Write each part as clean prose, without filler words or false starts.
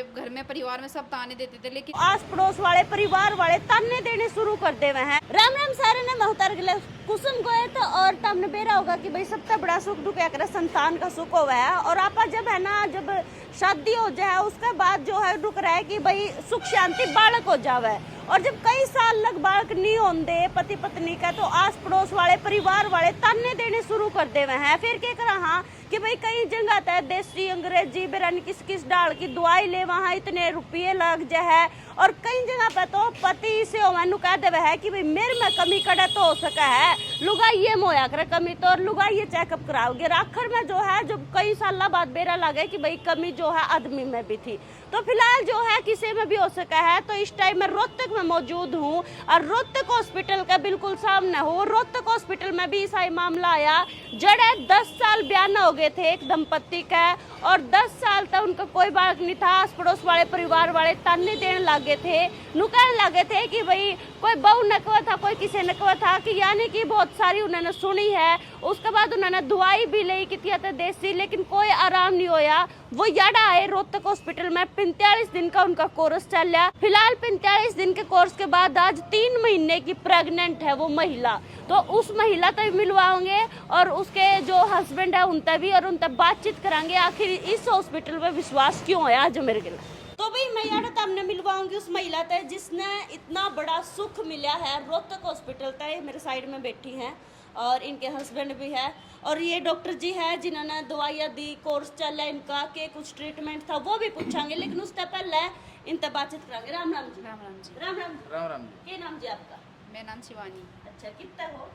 घर में परिवार में सब ताने देते थे, लेकिन आस पड़ोस वाले परिवार वाले ताने देने शुरू कर दे हुए हैं। राम राम सारे ने महतर गिले कुसुम गए तो और तमने बेरा होगा कि भाई सबसे बड़ा सुख दुख एक संतान का सुख हुआ है। और आप जब है ना जब शादी हो जाए उसके बाद जो है रुक रहा है कि भाई सुख शांति बालक हो जावे। और जब कई साल लग बालक नहीं होते पति पत्नी का तो आस पड़ोस वाले परिवार वाले ताने देने शुरू कर दे हुए हैं। फिर क्या करा हाँ कि भाई कई जगह तय देसी अंग्रेजी बेरानी किस किस डाल की दवाई ले वहाँ इतने रुपये लग जाए। और कई जगह पे तो पति से कह देवे है कि भाई मेरे में कमी कड़ा तो हो सका है लुगाई ये मोया करे कमी तो और लुगाई ये चेकअप कराओगे। आखिर में जो है जब कई साल बाद बेरा लगे कि भाई कमी जो है आदमी में भी थी। तो फिलहाल जो है किसी में भी हो सका है। तो इस टाइम मैं रोहतक में मौजूद हूँ और रोहतक हॉस्पिटल के बिल्कुल सामने हूँ। रोहतक हॉस्पिटल में भी ऐसा ही मामला आया। जड़े 10 साल ब्याह हो गए थे एक दंपति का और 10 साल तक उनका कोई बालक नहीं था। आस पड़ोस वाले परिवार वाले ताने देने लगे थे, नुकहने लगे थे कि भाई कोई बहू नकवा था कोई किसी नकवा था कि यानी कि बहुत सारी उन्होंने सुनी है। उसके बाद उन्होंने दवाई भी ली की थी देसी लेकिन कोई आराम नहीं होया। वो याडा आए रोहतक हॉस्पिटल में 45 दिन का उनका कोर्स चल रहा। फिलहाल 45 दिन के कोर्स के बाद आज 3 महीने की प्रेग्नेंट है वो महिला। तो उस महिला तक मिलवाओगे और उसके जो हस्बैंड है उनसे भी और उनसे बातचीत कराएंगे आखिर इस हॉस्पिटल पे विश्वास क्यों है आज मेरे गिला। तो भाई मैं यार तमने मिलवाऊंगी उस महिला तय जिसने इतना बड़ा सुख मिला है रोहतक हॉस्पिटल तय मेरे साइड में बैठी हैं और इनके हस्बैंड भी है और ये डॉक्टर जी है जिन्होंने दवाइयाँ दी कोर्स चल है इनका के कुछ ट्रीटमेंट था वो भी पूछांगे लेकिन उससे पहले इनसे बातचीत करांगे। राम राम जी। राम राम जी। राम राम जी। राम राम जी। क्या नाम जी आपका? मेरा नाम शिवानी। अच्छा कितना हो?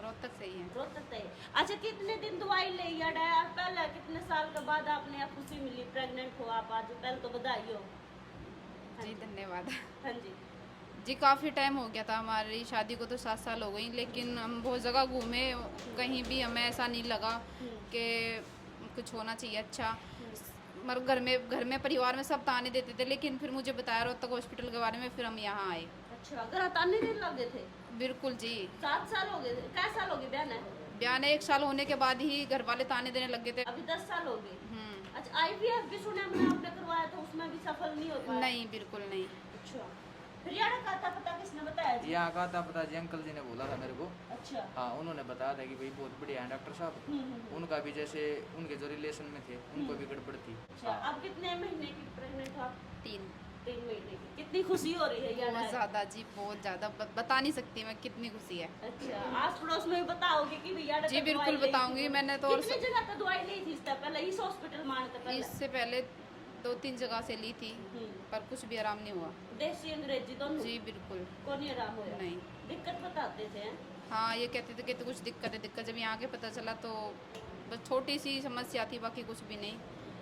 रोहतक से ही है। रोहतक से। अच्छा कितने दिन दवाई ले याडा पहले कितने साल के बाद आपने खुशी मिली प्रेग्नेंट हो आप आज पहले तो बधाई हो। जी धन्यवाद। हाँ जी जी काफ़ी टाइम हो गया था हमारी शादी को तो 7 साल हो गई लेकिन हम बहुत जगह घूमे कहीं भी हमें ऐसा नहीं लगा कि कुछ होना चाहिए अच्छा। मगर घर में परिवार में सब ताने देते थे लेकिन फिर मुझे बताया रोहतक हॉस्पिटल के बारे में फिर हम यहाँ आए। अच्छा घर ताने नहीं लगे थे? बिल्कुल जी। 7 साल हो गए थे? क्या साल हो गए ब्याह ने? ब्याह ने 1 साल होने के बाद ही घर वाले ताने देने लग गए थे। अभी 10 साल हो गए। अच्छा IVF भी सुना मैंने आपने करवाया था उसमें भी सफल नहीं हो पाया? नहीं बिल्कुल नहीं। अच्छा फिर यार का पता किसने बताया जी? यहाँ का था पता जी अंकल जी ने बोला था मेरे को। अच्छा हाँ उन्होंने बताया था कि भाई बहुत बढ़िया है डॉक्टर साहब। उनका भी जैसे उनके जो रिलेशन में थे उनको भी गड़बड़ थी। अच्छा अब कितने महीने की प्रेग्नेंट हो? 3 महीने की। कितनी खुशी हो रही है यार? बहुत ज़्यादा जी बहुत ज़्यादा बता नहीं सकती मैं कितनी खुशी है। अच्छा आस पड़ोस में भी बताओगे कि भैया जी बिल्कुल बताऊंगी। मैंने तो और कितनी जगह पे दवाई ली थी इससे पहले इस हॉस्पिटल में आने से पहले? इससे पहले 2-3 जगह से ली थी पर कुछ भी आराम नहीं हुआ। देसी अंग्रेजी दोनों? जी बिल्कुल को नहीं आराम हुआ? नहीं। दिक्कत बताते थे? हाँ ये कहते थे कि तो कुछ दिक्कत जब यहाँ आके पता चला तो बस छोटी सी समस्या थी बाकी कुछ भी नहीं।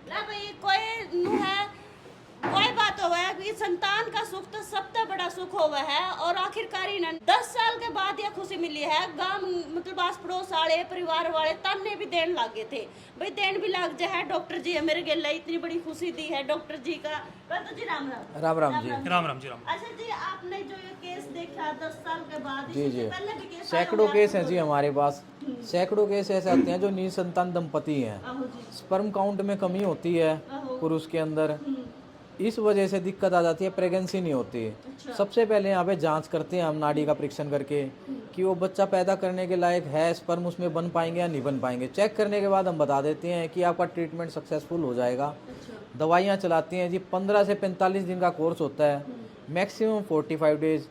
ना भाई कोई नु है कोई बात हो है कि संतान का सुख तो सबसे बड़ा सुख होवा है। और आखिरकार ही 10 साल के बाद यह खुशी मिली है। गांव मतलब आस पड़ोस वाले परिवार वाले ताने भी देने लगे थे भाई देन भी लग जाए डॉक्टर जी मेरे गेला इतनी बड़ी खुशी दी है डॉक्टर जी का। तो जी राम राम। राम राम जी। राम राम जी। राम अच्छा जी आपने जो ये केस देखा 10 साल के बाद जी जी पहले भी केस सैकड़ों केस हैं जी हमारे पास। सैकड़ों केस ऐसे आते हैं जो निसंतान दंपति हैं। स्पर्म काउंट में कमी होती है पुरुष के अंदर इस वजह से दिक्कत आ जाती है प्रेगनेंसी नहीं होती। सबसे पहले यहाँ पे जांच करते हैं हम नाड़ी का परीक्षण करके कि वो बच्चा पैदा करने के लायक है स्पर्म उसमें बन पाएंगे या नहीं बन पाएंगे। चेक करने के बाद हम बता देते हैं कि आपका ट्रीटमेंट सक्सेसफुल हो जाएगा। दवाइयाँ चलाती हैं जी 15 से 45 दिन का कोर्स होता है मैक्सिमम 45 डेज।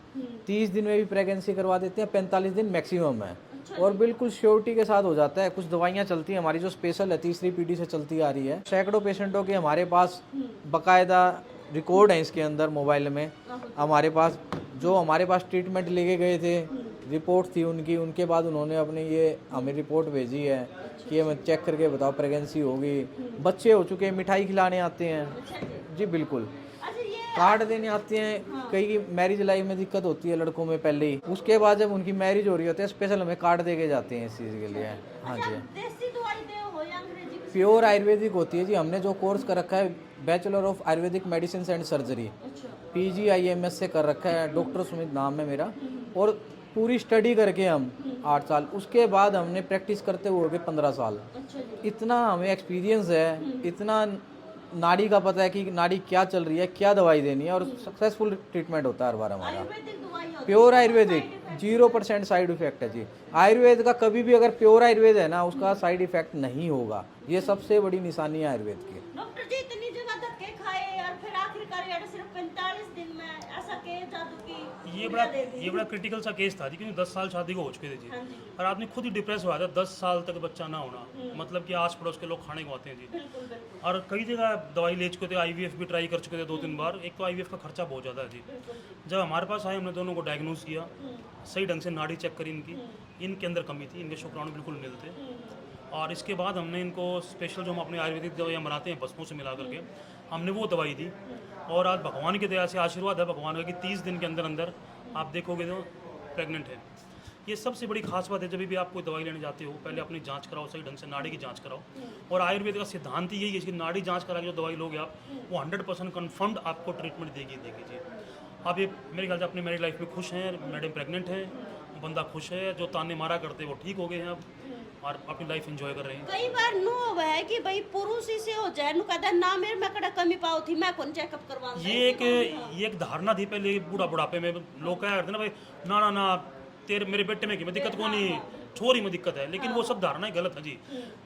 30 दिन में भी प्रेगनेंसी करवा देते हैं 45 दिन मैक्सिमम है और बिल्कुल श्योरिटी के साथ हो जाता है। कुछ दवाइयाँ चलती हैं हमारी जो स्पेशल है 3री पीढ़ी से चलती आ रही है। सैकड़ों पेशेंटों के हमारे पास बाकायदा रिकॉर्ड है इसके अंदर मोबाइल में हमारे पास जो हमारे पास ट्रीटमेंट लेके गए थे रिपोर्ट थी उनकी उनके बाद उन्होंने अपने ये हमें रिपोर्ट भेजी है कि हमें चेक करके बताओ प्रेगनेंसी होगी। बच्चे हो चुके हैं मिठाई खिलाने आते हैं जी बिल्कुल कार्ड देने आते हैं। कई की मैरिज लाइफ में दिक्कत होती है लड़कों में पहले ही उसके बाद जब उनकी मैरिज हो रही होती है स्पेशल हमें कार्ड दे के जाते हैं इस चीज़ के लिए। हाँ जी प्योर आयुर्वेदिक होती है जी। हमने जो कोर्स कर रखा है bachelor of Ayurvedic medicine and surgery PGIMS से कर रखा है। डॉक्टर सुमित नाम है मेरा और पूरी स्टडी करके हम 8 साल उसके बाद हमने प्रैक्टिस करते हुए हो गए 15 साल। इतना हमें एक्सपीरियंस है इतना नाड़ी का पता है कि नाड़ी क्या चल रही है, क्या दवाई देनी है, और सक्सेसफुल ट्रीटमेंट होता है हर बार हमारा। आयुर्वेदिक दवाई होती प्योर आयुर्वेदिक 0% साइड इफेक्ट है जी। आयुर्वेद का कभी भी अगर प्योर आयुर्वेद है ना, उसका साइड इफेक्ट नहीं होगा। ये सबसे बड़ी निशानी है आयुर्वेद की। डॉक्टर जी इतनी जगह धक्के खाए और फिर आखिरकार यार सिर्फ 45 दिन में ऐसा के जादू की ये बड़ा क्रिटिकल सा केस था जी, क्योंकि 10 साल शादी को हो चुके थे जी। हाँ जी। और आदमी खुद ही डिप्रेस हुआ था, 10 साल तक बच्चा ना होना, मतलब कि आस पड़ोस के लोग खाने को आते हैं जी। बिल्कुल बिल्कुल और कई जगह दवाई ले चुके थे, आईवीएफ भी ट्राई कर चुके थे 2-3 बार। एक तो आईवीएफ का खर्चा बहुत ज़्यादा है जी। जब हमारे पास आए, हमने दोनों को डायग्नोज किया, सही ढंग से नाड़ी चेक करी इनकी, इनके अंदर कमी थी, इनके शुक्राणु बिल्कुल नील थे। और इसके बाद हमने इनको स्पेशल जो हम अपने आयुर्वेदिक दवाइयाँ बनाते हैं भस्मों से मिला करके, हमने वो दवाई दी। और आज भगवान की दया से आशीर्वाद है भगवान का कि 30 दिन के अंदर अंदर आप देखोगे तो प्रेग्नेंट है। ये सबसे बड़ी खास बात है। जब भी आप कोई दवाई लेने जाते हो, पहले अपनी जांच कराओ, सही ढंग से नाड़ी की जांच कराओ। और आयुर्वेद का सिद्धांत ही यही है कि नाड़ी जांच करा के जो दवाई लोगे आप, वो 100% कन्फर्म्ड आपको ट्रीटमेंट देगी जी। आप ये मेरे ख्याल से अपनी मैरिड लाइफ में खुश हैं, मैडम प्रेग्नेंट हैं, बंदा खुश है, जो ताने मारा करते वो ठीक हो गए हैं अब, और अपनी लाइफ एंजॉय कर रहे हैं। कई बार नु हुआ है कि भाई पुरुष ही से हो जाए, नु कहता है ना मेरे में कड़ा कमी पाओ थी, मैं कौन चेकअप करवाऊं। ये एक धारणा थी पहले, बुढ़ापे में लोग क्या करते ना भाई, ना तेरे मेरे बेटे में दिक्कत को नहीं, छोरी में दिक्कत है। लेकिन वो सब धारणा गलत है जी।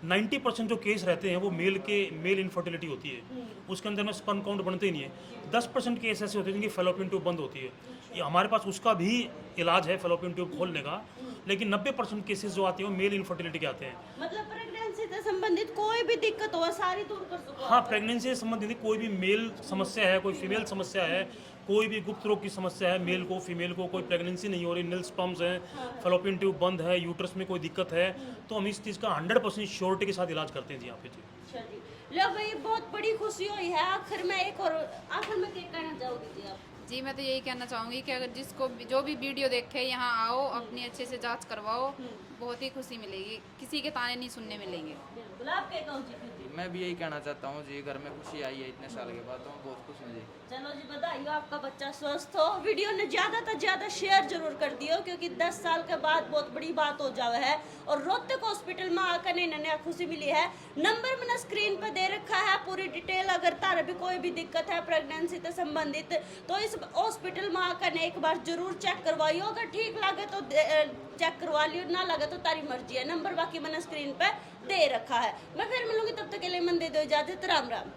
90% जो केस रहते हैं वो मेल इनफर्टिलिटी होती है, उसके अंदर में स्पर्म काउंट बनते ही नहीं है। 10% केस ऐसे होते हैं जिनकी फेलोपियन ट्यूब बंद होती है। ये हमारे पास उसका भी इलाज है, फेलोपियन ट्यूब खोलने का। लेकिन 90% केसेस जो आते हैं वो मेल इनफर्टिलिटी के आते हैं। मतलब प्रेगनेंसी से संबंधित कोई भी दिक्कत हो सारी दूर कर सको। हाँ, प्रेगनेंसी से संबंधित कोई भी मेल समस्या है, कोई फीमेल समस्या है, कोई भी गुप्त रोग की समस्या है, मेल को फीमेल को, कोई प्रेगनेंसी नहीं हो रही, नील स्पर्म्स हैं, फेलोपियन ट्यूब बंद है, यूट्रस में कोई दिक्कत है, तो हम इस चीज़ का 100% श्योरिटी के साथ इलाज करते हैं जी यहाँ पे जी। अच्छा जी, लो भाई बहुत बड़ी खुशी हुई है। आखिर में क्या कहना चाहोगी जी आप? जी मैं तो यही कहना चाहूँगी कि अगर जिसको जो भी वीडियो देखे यहाँ आओ, अपनी अच्छे से जांच करवाओ, बहुत ही खुशी मिलेगी, किसी के ताने नहीं सुनने मिलेंगे। बिल्कुल, आप क्या कहो जी? मैं भी यही कहना चाहता हूँ जी, घर में खुशी आई है इतने साल के बाद, तो मैं बहुत खुश हूँ जी। चलो जी, बधाई हो, आपका बच्चा स्वस्थ हो। वीडियो ने ज़्यादा से ज़्यादा शेयर जरूर कर दियो, क्योंकि 10 साल के बाद बहुत बड़ी बात हो जावे है। और रोहतक हॉस्पिटल में आकर इन्हें खुशी मिली है। नंबर मैंने स्क्रीन पर दे रखा है, पूरी डिटेल। अगर तारे भी कोई भी दिक्कत है प्रेगनेंसी से संबंधित, तो इस हॉस्पिटल में आकर एक बार जरूर चेक करवाइयो। अगर ठीक लगे तो चेक करवा लियो, ना लगे तो तारी मर्जी है। नंबर बाकी मैंने स्क्रीन पर दे रखा है। मैं फिर मिलूंगी, तब तक के लिए मन दे दो इजाजत। राम राम।